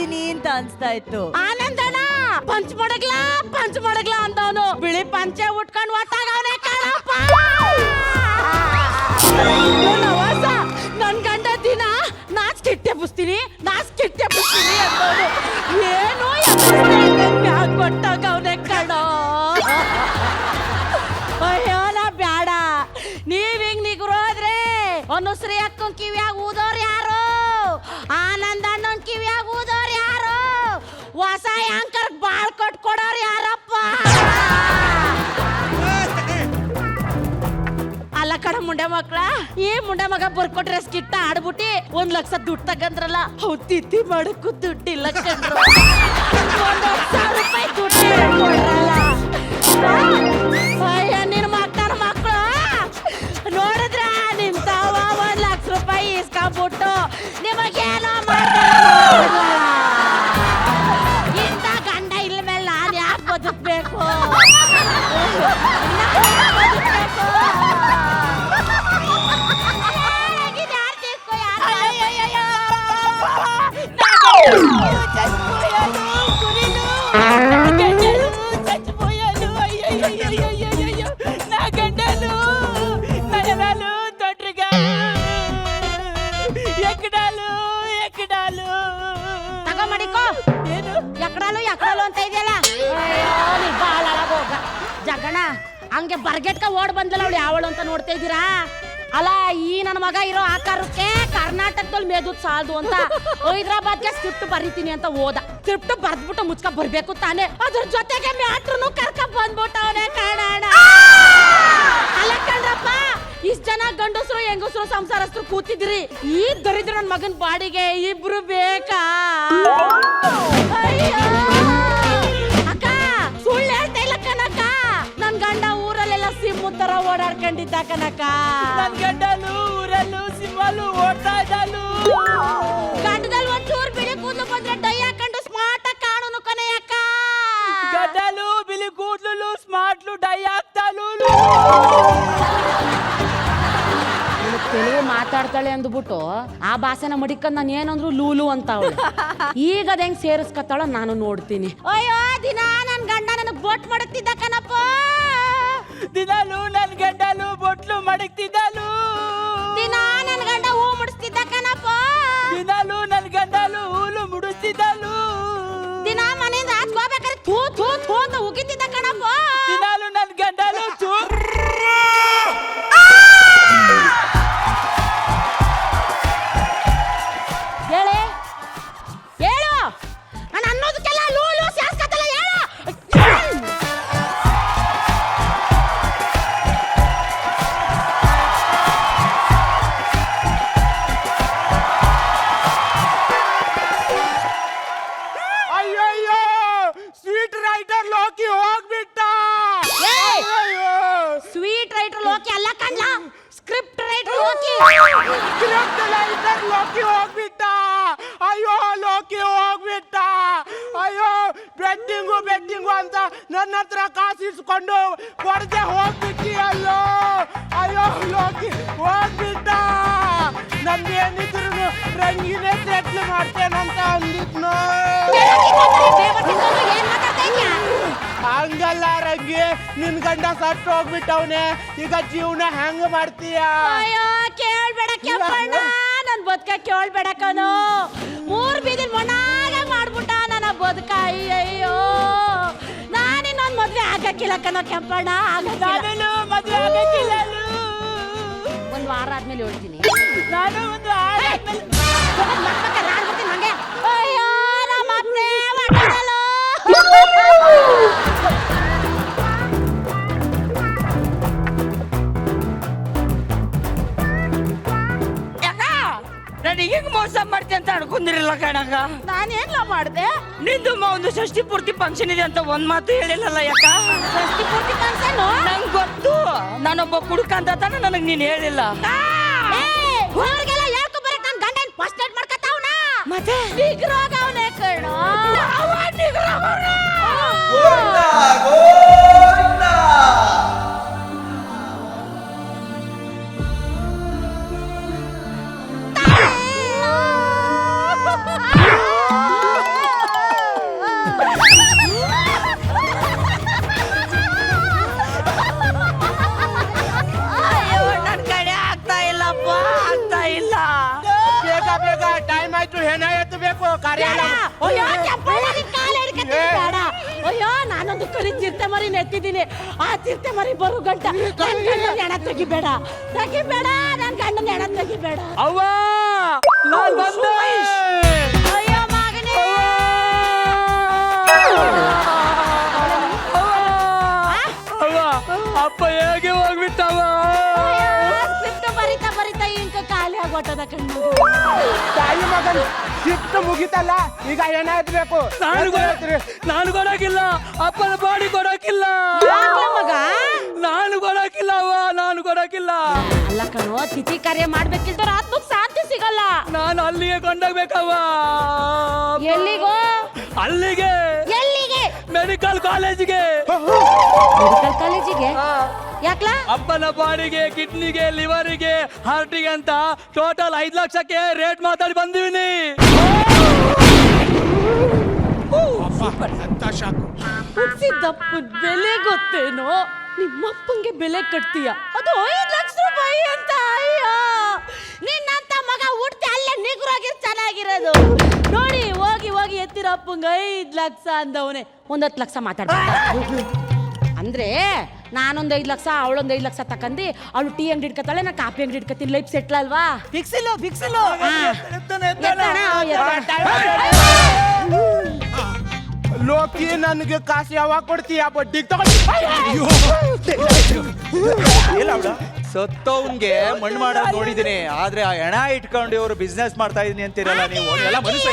ಮಾಡ್ಬಿಡ್ತೀನಿ ಅಂತ ಅನ್ಸ್ತಾ ಇತ್ತು. ಆನಂದಣ್ಣ ಪಂಚ್ ಮಾಡಗ್ಲಾ ಅಂತವನು ಬಿಳಿ ಪಂಚೆ ಉಟ್ಕೊಂಡು ಒಟ್ಟಾಗವನೇ ಕಾಣಪ್ಪ. ನನ್ ಗಂಡ ದಿನ ನಾಚ್ಕಿಟ್ಟೆ ಬುಸ್ತೀನಿ ಅಂತವನು ಏನೋ ಮ್ಯಾಗ್ ಕೊಟ್ಟಾಗವನೇ ಕಣ. ಅಯ್ಯೋ ನಾ ಬ್ಯಾಡ, ನೀವ್ ಹಿಂಗ್ ನಿಗ್ರೋದ್ರೆ ಅನುಶ್ರೀ ಅಕ್ಕನ್ ಕಿವಿಯಾಗ ಊದೋರ್ ಯಾರು, ಆನಂದ ಅಣ್ಣನ್ ಕಿವಿಯಾಗ ಊದೋರ್ ಯಾರು, ಹೊಸ ಆಂಕರ್ ಬಾಳ್ ಕೊಟ್ಕೊಡೋರ್ ಯಾರಪ್ಪ? ಅಲ್ಲ ಕಡ ಮುಂಡೆ ಮಕ್ಳ, ಈ ಮುಂಡೆ ಮಗ ಬರ್ಕೊಟ್ರೆ ಸ್ಕಿಟ್ಟ ಆಡ್ಬಿಟ್ಟಿ 1 ಲಕ್ಷ ದುಡ್ಡು ತಗಂದ್ರಲ್ಲ, ಅವ್ ತಿಥಿ ಮಾಡಕ್ಕೂ ದುಡ್ಡಿಲ್ಲ ಕಂಡ್ರು. 1,00,000 ರೂಪಾಯಿ ದುಡ್ಡು ಕೊಡ್ರಲ್ಲ. ಅಯ್ಯ ನಿನ್ ಮಕ್ಕಳ ಮಕ್ಕಳು ನೋಡಿದ್ರ ನಿಮ್ ತಾವ 1 ಲಕ್ಷ ರೂಪಾಯಿ ಇಸ್ಕೊಂಡ್ಬಿಟ್ಟು ನಿಮಗೇನೋ ಮಾಡ್ತಾರ. ಇಂಥ ಗಂಡ ಇಲ್ಲ ಮೇಲೆ ನಾನು ಯಾಕೆ ಬದುಕ್ಬೇಕು? ಎಕಡಾಲು ಅಂತ ಇದೆಯಲ್ಲ, ಜಗಣ ಹಂಗೆ ಬರ್ಗೆಟ್ಕ ಓಡ್ ಬಂದಲ್ಲ ಅವಳು ಯಾವಳು ಅಂತ ನೋಡ್ತಾ ಇದ್ದೀರಾ? ಅಲ್ಲ ಈ ನನ್ನ ಮಗ ಇರೋ ಆಕಾರಕ್ಕೆ ಕರ್ನಾಟಕದಲ್ಲಿ ಮೇದುದ್ ಸಾಲದು ಅಂತ ಹೈದರಾಬಾದ್ಗೆ ಸ್ಕ್ರಿಪ್ಟ್ ಬರೀತೀನಿ ಅಂತ ಹೋದ. ಸ್ಕ್ರಿಪ್ಟ್ ಬರ್ದ್ಬಿಟ್ಟು ಮುಚ್ಕ ಬರ್ಬೇಕು ತಾನೆ, ಅದ್ರ ಜೊತೆಗೆ ಮ್ಯಾಟ್ರನು ಕರ್ಕ ಬಂದ್ಬಿಟ್ಟವನೇ ಕಾಣೋಣ. ಅಲ್ಲ ಕಣ್ರಪ್ಪ, ಇಷ್ಟ ಜನ ಗಂಡಸರು ಹೆಂಗಸರು ಸಂಸಾರಸ್ಥರು ಕೂತಿದ್ರಿ, ಈ ದರಿದ್ರ ನನ್ನ ಮಗನ್ ಬಾಡಿಗೆ ಇಬ್ರು ಬೇಕಾ? ಅಕ್ಕ ಸುಳ್ಳು ಹೇಳ್ತಾ ಇಲ್ಲ ಕನಕ, ನನ್ ಗಂಡ ಊರಲ್ಲೆಲ್ಲ ಸಿಮ್ಮು ತರ ಓಡಾಡ್ಕೊಂಡಿದ್ದ ಕನಕ. ನನ್ ಗಂಡನು ಊರಲ್ಲೂ ಸಿಮ್ಮಲ್ಲೂ ಓಡ್ತಾ ಇದ್ದಾನು. ಗಂಡದಲ್ಲಿ ಒಂಚೂರು ಬಿಳಿ ಕೂದಲು ಬಂದ್ರೆ ಡೈ ಹಾಕೊಂಡು ಸ್ಮಾರ್ಟ್ ಆಗಿ ಕಾಣೋನು ಕನೆಯಕ್ಕ. ಗಂಡಲು ಬಿಳಿ ಕೂದಲು ಸ್ಮಾರ್ಟ್ಲು ಡೈ ಆಗ್ತಾನು. ತೆಲುಗು ಮಾತಾಡ್ತಾಳೆ ಅಂದ್ಬಿಟ್ಟು ಆ ಭಾಷೆನ ಮಡಿಕೊಂಡ್ ನಾನು ಏನಂದ್ರು ಲೂಲು ಅಂತ ಅವಳು. ಈಗ ಅದ ಹೆಂಗ್ ಸೇರಿಸ್ಕತ್ತಾಳ ನಾನು ನೋಡ್ತೀನಿ. ಅಯ್ಯೋ ದಿನ ನನ್ ಗಂಡ ನನಗ್ ಬೋಟ್ ಮಡಗ್ತಿದ್ದ ಕಣಪ್ಪ. ದಿನಾಲು ನನ್ ಗಂಡನು ಬೊಟ್ಲು ಮಡಗ್ತಿದ್ದನು. ದಿನ ನನ್ ಗಂಡ ಹೂ ಮುಡಿಸ್ತಿದ್ದ ಕಣಪ್ಪ. ದಿನಾಲು ನನ್ ಗಂಡನು ಹೂಲು ಮುಡಿಸ್ತಿದ್ದನು. ದಿನ ಮನೆಯಿಂದ ಆಚೆ ಹೋಗ್ಬೇಕಾದ್ರೆ ಥೂ ಥೂ ಥೂ ಅಂತ ಉಗಿತಿದ್ದ ಕಣಪ್ಪ. ದಿನಾಲು ನನ್ ಗಂಡನು ಹೇಳು ನಾನು ಅನ್ನೋದಕ್ಕೆಲ್ಲ ಲೂಲು ಶಾಸ್ಕತ್ತಲ್ಲ ಹೇಳು. ಅಯ್ಯಯ್ಯೋ ಸ್ವೀಟ್ ರೈಟರ್ ಲೋಕಿ ಹೋಗ್ಬಿಟ್ಟ. ಸ್ವೀಟ್ ರೈಟರ್ ಲೋಕಿ ಅಲ್ಲ ಕಣ್ಣ, script writer Loki. Script writer Loki ಹೋಗ್ಬಿಟ್ಟ. ಅಯ್ಯೋ ಲೋಕಿ ಹೋಗ್ಬಿಟ್ಟ. ಅಯ್ಯೋ ಬೆಟ್ಟಿಂಗು ಅಂತ ನನ್ನ ಹತ್ರ ಕಾಸು ಇಸ್ಕೊಂಡು ಕೊಡದೆ ಹೋಗ್ಬಿಟ್ಟಿ. ಅಯ್ಯೋ ಅಯ್ಯೋ ಲೋಕಿ ಹೋಗ್ಬಿಟ್ಟ. ನಮ್ಗೇನಿದ್ರು ರಂಗಿನೇ ಸೆಟ್ಲ್ ಮಾಡ್ತೇನಂತ ಅಂದಿದ್ನು. ಹಂಗಲ್ಲ ರಂಗಿ, ನಿನ್ ಗಂಡ ಸತ್ತು ಹೋಗ್ಬಿಟ್ಟವನೆ, ಈಗ ಜೀವನ ಹೆಂಗ ಮಾಡ್ತೀಯ? ಅಯ್ಯೋ ಕೇಳ್ಬೇಡ ಕೆಂಪಣ್ಣ, ನನ್ ಬದುಕ ಕೇಳ್ಬೇಡ ಕಣೋ. 3 ಬೀದಿ ಮೊಣಾಗ ಮಾಡ್ಬಿಟ್ಟ ನನ್ನ ಬದುಕ. ಅಯ್ಯಯ್ಯೋ ನಾನಿನ್ನೊಂದ್ ಮದ್ವೆ ಆಗಕ್ಕಿಲ್ಲ ಕಣೋ ಕೆಂಪಣ್ಣ, ನಾನು ಮದ್ವೆ ಆಗಕ್ಕಿಲ್ಲ. 1 ವಾರ ಆದ್ಮೇಲೆ ಹೇಳ್ತೀನಿ. ನಾನು 1 ವಾರ ಆದ್ಮೇಲೆ ನಂಗೆ ಅಯ್ಯೋ ನಮ್ಮ ಅಪ್ಪನೇ ಮಾತಾಡಲ್ಲ. ನನಗೆ ಮೋಸ ಮಾಡ್ತಿ ಅಂತ ಅನ್ಕೊಂಡಿರಲ್ಲ ಕಣಗ. ನಾನೇನ್ಲ ಮಾಡ್ದೆ? ನಿಂದು ಒಂದು ಷಷ್ಠಿ ಪೂರ್ತಿ ಫಂಕ್ಷನ್ ಇದೆ ಅಂತ ಒಂದ್ ಮಾತು ಹೇಳಿಲ್ಲಲ್ಲ ಯಾಕ? ಷಷ್ಠಿ ಪೂರ್ತಿ ಫಂಕ್ಷನ್ ನಂಗೆ ಗೊತ್ತು, ನಾನೊಬ್ಬ ಕುಡುಕ ಅಂತ ತಾನೆ ನನಗೆ ನೀನ್ ಹೇಳಿಲ್ಲ. ಊರಿಗೆಲ್ಲ ಹೇಳ್ಕೊ ಬರಕ್ ನನ್ ಗಂಡ ಫಸ್ಟ್ ಏಡ್ ಮಾಡ್ಕತ್ತಾವನ. ಮತ್ತೆ ನಿಗ್ರೋಗವನೇ ಕಣೋ. ಬೇಡ. ಅಯ್ಯೋ ಚಪ್ಪಲಿ ನಿನ್ ಕಾಲ್ ಹಿಡ್ಕತ್ತೀನಿ, ಬೇಡ. ಅಯ್ಯೋ ನಾನೊಂದು ಕರಿ ಚಿರತೆ ಮರಿ ನೆತ್ತಿದ್ದೀನಿ. ಆ ಚಿರತೆ ಮರಿ ಬರು ಗಂಟ ನನ್ ಗಂಡನ ಹೆಣ ತೆಗಿಬೇಡ, ತೆಗಿಬೇಡ, ನನ್ ಗಂಡನ ಹೆಣ ತೆಗಿಬೇಡ. ಅವ್ವ ನಾನ್ ಬಂದೆ. ಅಯ್ಯೋ ಮಗನೇ, ಅವ್ವ ಅಪ್ಪ ಹೇಗೆ ಹೋಗ್ಬಿಟ್ಟವ. ಸ್ಕ್ರಿಪ್ಟ್ ಬರಿತಾ ಬರಿತಾ ಇಂಕ ಖಾಲಿ ಆಗೋಟದ ಕಣ್ಣು. ತಾಯಿ ಮಗನ್ ಶಿಫ್ಟ್ ಮುಗಿತಲ್ಲ, ಈಗ ಏನ ಎತ್ಬೇಕು? ನಾನು ಕೊಡಕಿಲ್ಲ, ಅಪ್ಪನ ಬಾಡಿ ಕೊಡಕಿಲ್ಲ. ಯಾಕ್ಲ ಮಗ? ನಾನು ಕೊಡಕಿಲ್ಲ ಅವ್ವ, ನಾನು ಕೊಡಕಿಲ್ಲ. ಅಲ್ಲ ಕಣೋ, ತಿಥಿ ಕಾರ್ಯ ಮಾಡ್ಬೇಕಿಲ್ದವ್ರ ಆತ್ಮಕ್ ಶಾಂತಿ ಸಿಗಲ್ಲ. ನಾನು ಅಲ್ಲಿಗೆ ಕೊಂಡೋಗ್ಬೇಕವ್ವ. ಎಲ್ಲಿಗೋ? ಅಲ್ಲಿಗೆ, ಎಲ್ಲಿಗೆ? ಮೆಡಿಕಲ್ ಕಾಲೇಜಿಗೆ. ಮೆಡಿಕಲ್ ಕಾಲೇಜಿಗೆ? ಯಾಕ್ಲ? ಅಪ್ಪನ ಬಾಡಿಗೆ, ಕಿಡ್ನಿಗೆ, ಲಿವರಿಗೆ, ಹಾರ್ಟಿಗೆ ಅಂತ ಟೋಟಲ್ 5 ಲಕ್ಷಕ್ಕೆ ರೇಟ್ ಮಾತಾಡಿ ಬಂದಿವಿನಿ. ಹುಟ್ಟಿಸಿದ್ದಪ್ಪನ ಬೆಲೆ ಗೊತ್ತೇನೋ? ನಿಮ್ಮಪ್ಪಂಗೆ ಬೆಲೆ ಕಟ್ತೀಯ, ಅದು 5 ಲಕ್ಷ ರೂಪಾಯಿ ಅಂತ. ಅಯ್ಯೋ, ನಿನ್ನಂತ ಮಗ ಹುಡ್ತಿ ಅಲ್ಲೇ ನಿಗ್ರೋಗಿರ್ ಚೆನ್ನಾಗಿರೋದು. ನೋಡಿ, ಹೋಗಿ ಹೋಗಿ ಎತ್ತಿರ ಅಪ್ಪಂಗೆ 5 ಲಕ್ಷ ಅಂದವನೇ 10 ಲಕ್ಷ ಮಾತಾಡ್ತಾರೆ. ಅಂದ್ರೆ ನಾನೊಂದು 5 ಲಕ್ಷ, ಅವಳೊಂದು 5 ಲಕ್ಷ ತಕಂಡು ಅವಳು ಟೀ ಅಂಗಡಿ ಇಟ್ಕತಾಳೆ, ನಾ ಕಾಫಿ ಅಂಗಡಿ ಇಟ್ಕತೀನಿ. ಲೈಫ್ ಸೆಟ್ಲ್ ಅಲ್ವಾ? ಫಿಕ್ಸಿಲು ಲೋಕಿ, ನನ್ಗೆ ಕಾಸು ಯಾವಾಗ ಕೊಡ್ತೀಯ? ಬಡ್ಡಿಗೆ ತಗೊಂಡು ಸತ್ತವನ್ಗೆ ಮಣ್ಣು ಮಾಡೋದು ನೋಡಿದೀನಿ, ಆದ್ರೆ ಆ ಹೆಣ ಇಟ್ಕೊಂಡು ಇವರು ಬಿಸ್ನೆಸ್ ಮಾಡ್ತಾ ಇದೀನಿ ಅಂತೀರಲ್ಲ ನೀವು. ಎಲ್ಲ ಮನುಷ್ಯ